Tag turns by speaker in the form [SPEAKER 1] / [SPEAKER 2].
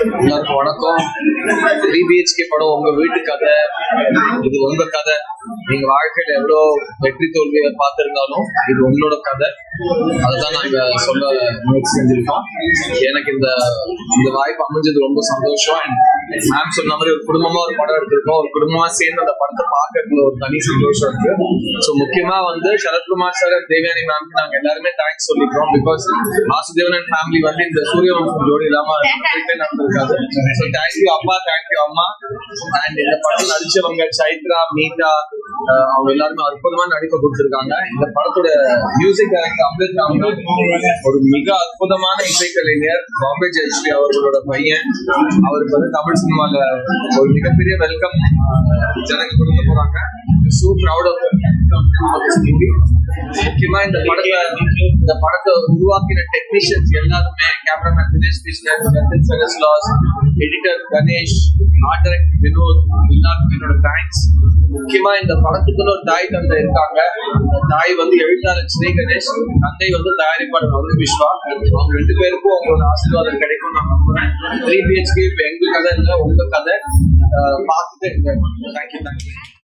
[SPEAKER 1] எல்லாருக்கும் வணக்கம். 3BHK படம் உங்க வீட்டு கதை, இது உங்க கதை. நீங்க வாழ்க்கையில எவ்வளோ வெற்றி தோல்வியை பார்த்திருந்தாலும் இது உங்களோட கதை. அதுதான் நாங்க சொல்ல முயற்சி செஞ்சிருக்கோம். எனக்கு இந்த வாய்ப்பு அமைஞ்சது ரொம்ப சந்தோஷம். அண்ட் மேம் சொன்ன மாதிரி ஒரு குடும்பமா ஒரு படம் எடுத்திருக்கோம். ஒரு குடும்பமா சேர்ந்து அந்த படத்தை பார்க்கறதுல ஒரு தனி சந்தோஷம் இருக்கு. ஸோ முக்கியமா சரத்குமார் சார், தேவயானி மேம்க்கு நாங்க எல்லாருமே தேங்க்ஸ் சொல்லிக்கிறோம். பிகாஸ் வாசுதேவன் அண்ட் ஃபேமிலி இந்த சூரியவம்சம் ஜோடி இல்லாம நடந்திருக்காது. ஸோ தேங்க்யூ அப்பா, தேங்க்யூ அம்மா. அண்ட் இந்த படம் நடிச்சவங்க சைத்ரா, மீதா, அவங்க எல்லாருமே அற்புதமா நடிக்க கொடுத்துருக்காங்க. இந்த படத்தோட மியூசிக் டைரக்டர் அமிர்த் ராமன் ஒரு மிக அற்புதமான இசைக்கலைஞர். பாம்பே ஜெயஸ்ரீ அவர்களோட பையன். அவருக்கு தமிழ் சினிமால ஒரு மிகப்பெரிய வெல்கம் ஜனங்க கொடுக்க போறாங்க. So proud of them. முக்கியமா இந்த படத்தை உருவாக்கின டெக்னீஷியன்ஸ் எல்லாருமே, cameraman Dinesh Krishnan, editor Ganesh, art director Vinod, எல்லாருக்கும் என்னோட தேங்க்ஸ். முக்கியமா இந்த படத்துக்குன்னு ஒரு தாய் தந்தை இருக்காங்க. அந்த தாய் எழுத்தாளர் ஸ்ரீ கணேஷ், தந்தை தயாரிப்பாளர் அருண் விஸ்வா. அவங்க 2 பேருக்கும் அவங்களோட ஆசீர்வாதம் கிடைக்கும் நான் நம்புறேன். 3BHK இப்ப எங்க கதை இல்லை, உங்க கதை. பார்த்துட்டு தேங்க்யூ.